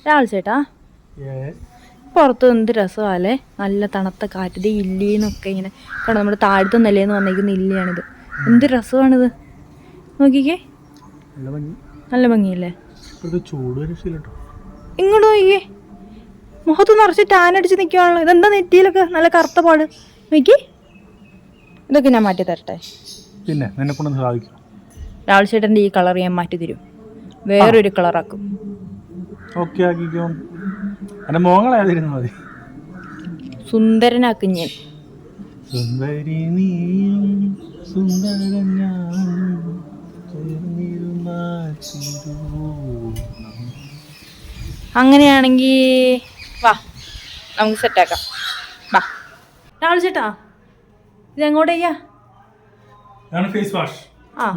രാഹുൽ ചേട്ടാ, പുറത്ത് എന്ത് രസമല്ലേ, നല്ല തണുത്ത കാറ്റ്. ഇല്ലിന്നൊക്കെ ഇങ്ങനെ കാരണം നമ്മുടെ താഴത്തു നിലയെന്ന് വന്നിരിക്കുന്ന ഇല്ലിയാണിത്. എന്ത് രസമാണിത്, നോക്കിക്കേ, നല്ല ഭംഗിയല്ലേ. ഇങ്ങോട്ട് നോക്കിക്കേ, മുഖത്ത് നിറച്ച് ടാൻ അടിച്ച് നിൽക്കുകയാണല്ലോ. ഇതെന്താ നെറ്റിയിലൊക്കെ നല്ല കറുത്ത പാട്, നോക്കി. ഇതൊക്കെ ഞാൻ മാറ്റി തരട്ടെ? പിന്നെ നിന്നെ കൊണ്ട് സാധിക്കും. രാഹുൽ ചേട്ടൻ്റെ ഈ കളർ ഞാൻ മാറ്റി തരും, വേറൊരു കളറാക്കും. ഓക്കെ ആക്കിക്കോ. എൻ്റെ മോങ്ങളായിരുന്നു മതി. സുന്ദരനാക്കും ഞാൻ. സുന്ദരി നീയും സുന്ദരൻ ഞാനും അങ്ങനെയാണെങ്കിൽ വാ, നമുക്ക് സെറ്റാക്കാം. വാ രാഹുൽ ചേട്ടാ, ഇതെങ്ങോട്ടേക്കാ? ഇതാണ് ഫേസ് വാഷ്,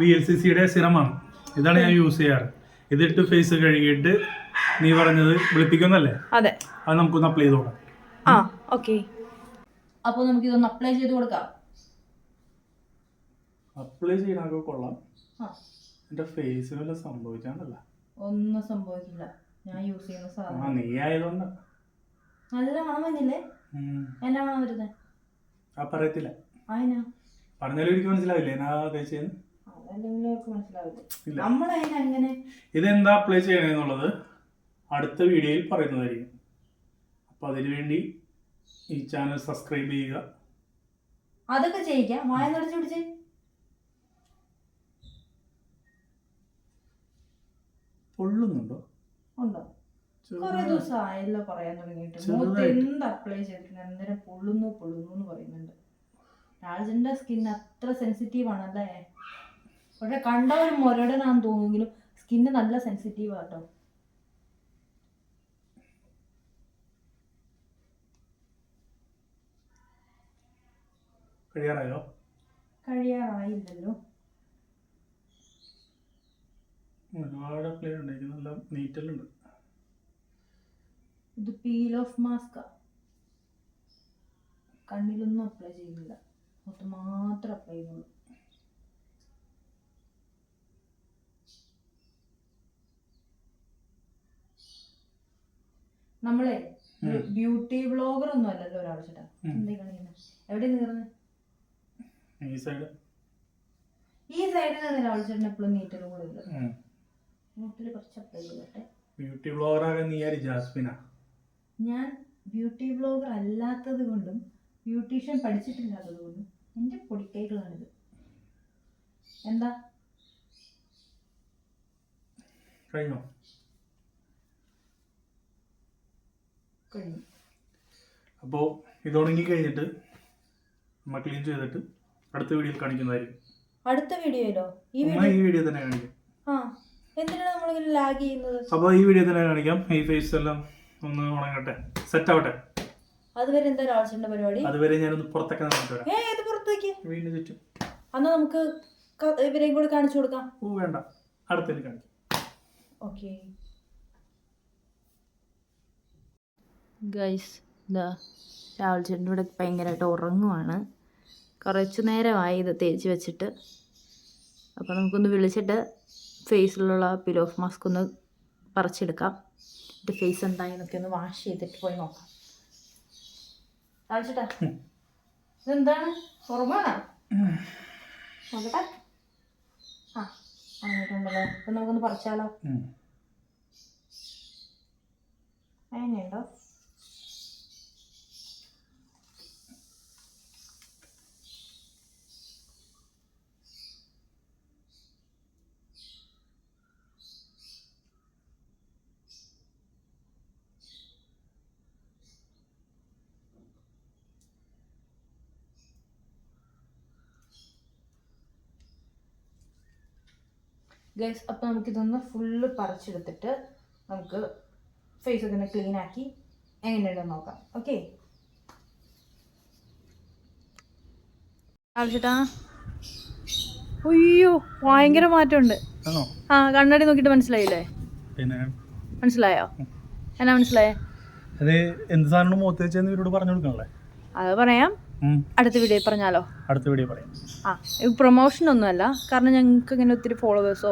VLCCയുടെ സിറമാണ്. ഇതാണ് ഞാൻ യൂസ് ചെയ്യാറ്. ഇതിട്ട് ഫേസ് കഴുകിയിട്ട് നീ പറഞ്ഞത് വെളുപ്പിക്കുന്നല്ലേ? അതെ, അത് നമുക്കൊന്ന് അപ്ലൈ ചെയ്ത് കൊടുക്കാം. ആ ഓക്കെ. അപ്പോൾ നമുക്കിതൊന്ന് അപ്ലൈ ചെയ്ത് കൊടുക്കാം. അപ്ലൈ ചെയ്യാനൊക്കെ കൊള്ളാം. എൻ്റെ ഫേസിന് വല്ല സംഭവിച്ചാണല്ല? ഒന്നും സംഭവിക്കില്ല, ഞാൻ യൂസ് ചെയ്യുന്ന സാധനം. നീ ആയതുകൊണ്ട് നല്ല മണം വന്നില്ലേ? എന്നാ മണം വരുന്നത്? ആ പറയത്തില്ല. അതിനാ പറഞ്ഞാലും എനിക്ക് മനസ്സിലാവില്ലേ എന്നാ തേച്ചെന്ന്? ഇതെന്താ അപ്ലൈ ചെയ്യണമെന്നുള്ളത് അടുത്ത വീഡിയോയിൽ പറയുന്നതായിരിക്കും. അപ്പോൾ അതിനുവേണ്ടി ഈ ചാനൽ സബ്സ്ക്രൈബ് ചെയ്യുക. അതൊക്കെ ചെയ്യിക്കാം. വായ നടച്ചു പിടിച്ചേ. പൊള്ളുന്നുണ്ടോ? ഉണ്ടോ? കുറെ ദിവസം ആയല്ലോ പറയാൻ തുടങ്ങിയിട്ട്. മുഖത്ത് എന്ത് അപ്ലൈ ചെയ്തിട്ടുണ്ട് അന്നേരം പൊള്ളുന്നു എന്ന് പറയുന്നുണ്ട്. രാജന്റെ സ്കിൻ അത്ര സെൻസിറ്റീവ് ആണല്ലേ. പക്ഷെ കണ്ട ഒരു മുരടനാന്ന് തോന്നുമെങ്കിലും സ്കിന്ന് നല്ല സെൻസിറ്റീവ് ആട്ടോ. കഴിയാറായില്ലല്ലോ. ഇത് പീൽ ഓഫ് മാസ്കാ. കണ്ണിലൊന്നും അപ്ലൈ ചെയ്യുന്നില്ല, മുഖത്ത് മാത്രം അപ്ലൈ ചെയ്യുന്നുള്ളൂ. നമ്മളെ ബ്യൂട്ടി വ്ളോഗർ ഒന്നും അല്ലല്ലോ ഒരാൾ ചേട്ടാ. എന്തേ കാണിക്കുന്നത്? എവിടെ നീറുന്നത്? ഈ സൈഡിൽ നിന്ന് രാഹുൽ ചേട്ടൻ എപ്പോഴും നീറ്റലും കൂടെ ഇല്ല. മുഖത്തിൽ കുറച്ച് അപ്ലൈ ചെയ്തോട്ടെ. ബ്യൂട്ടി വ്ളോഗർ ഞാൻ ബ്യൂട്ടി വ്ളോഗർ അല്ലാത്തത് കൊണ്ടും ബ്യൂട്ടീഷ്യൻ പഠിച്ചിട്ടില്ലാത്തത് കൊണ്ടും എൻ്റെ പൊടിക്കൈകളാണിത്. എന്താ കഴിഞ്ഞോ? കഴിഞ്ഞു. അപ്പോൾ ഇതുണങ്ങി കഴിഞ്ഞിട്ട് നമ്മൾ ക്ലീൻ ചെയ്തിട്ട് അടുത്ത വീഡിയോയിൽ കാണിക്കുന്നതായിരിക്കും. അടുത്ത വീഡിയോയിലോ? ഈ വീഡിയോ തന്നെ കാണിക്കാം. എന്തിനാണ് നമ്മളിങ്ങനെ ലാഗ് ചെയ്യുന്നത്? അപ്പോൾ ഈ വീഡിയോ തന്നെ കാണിക്കാം. ഈ ഫേസ് എല്ലാം ഒന്ന് ഉണങ്ങട്ടെ, സെറ്റ് ആവട്ടെ. അതുവരെ എന്താ രാജന്റെ പരിപാടി? അതുവരെ ഞാനൊന്ന് പുറത്തൊക്കെ പുറത്തേക്ക് വീടിന് ചുറ്റും. അന്ന് നമുക്ക് ഇവരെയും കൂടി കാണിച്ചു കൊടുക്കാം. വേണ്ട, അടുത്തതിൽ കാണിക്കാം. ഓക്കെ ഗൈസ്, രാഹുൽ ചേട്ടൻ ഇവിടെ ഭയങ്കരമായിട്ട് ഉറങ്ങുവാണ്. കുറച്ച് നേരമായി ഇത് തേച്ച് വെച്ചിട്ട്. അപ്പോൾ നമുക്കൊന്ന് വിളിച്ചിട്ട് ഫേസിലുള്ള പിൽ ഓഫ് മാസ്ക് ഒന്ന് പറിച്ചെടുക്കാം. എൻ്റെ ഫേസ് എന്തായെന്നൊക്കെ ഒന്ന് വാഷ് ചെയ്തിട്ട് പോയി നോക്കാം. രാഹുൽ ചേട്ടാ, ഇതെന്താണ്? ഉറങ്ങാണോ? നോക്കട്ടെ. അങ്ങോട്ടുണ്ടല്ലോ. അപ്പം നമുക്കൊന്ന് പറിച്ചാലോ? അങ്ങനെയുണ്ടോ? ഗൈസ്, അപ്പോൾ നമുക്കിതൊന്ന് ഫുള്ള് പറിച്ചെടുത്തിട്ട് നമുക്ക് ഫേസ് ഒക്കെ ഒന്ന് ക്ലീൻ ആക്കി എങ്ങനെയുണ്ടെന്ന് നോക്കാം. ഓക്കെ ചേട്ടാ? അയ്യോ, ഭയങ്കര മാറ്റമുണ്ട്. കണ്ണാടി നോക്കിയിട്ട് മനസ്സിലായില്ലേ? മനസ്സിലായോ? എന്നാ മനസ്സിലായേ? അത് പറയാം, അടുത്ത വീഡിയോ പറഞ്ഞാലോ? അടുത്ത വീഡിയോ പറയാം. ഇത് പ്രൊമോഷൻ ഒന്നുമല്ല, കാരണം ഞങ്ങൾക്ക് ഇങ്ങനെ ഒത്തിരി ഫോളോവേഴ്സോ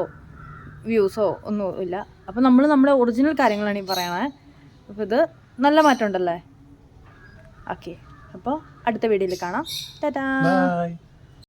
വ്യൂസോ ഒന്നും ഇല്ല. അപ്പം നമ്മൾ നമ്മുടെ ഒറിജിനൽ കാര്യങ്ങളാണ് ഈ പറയണേ. അപ്പോൾ ഇത് നല്ല മാറ്റം ഉണ്ടല്ലേ. ഓക്കെ, അപ്പോൾ അടുത്ത വീഡിയോയിൽ കാണാം. ടാറ്റാ. ബൈ.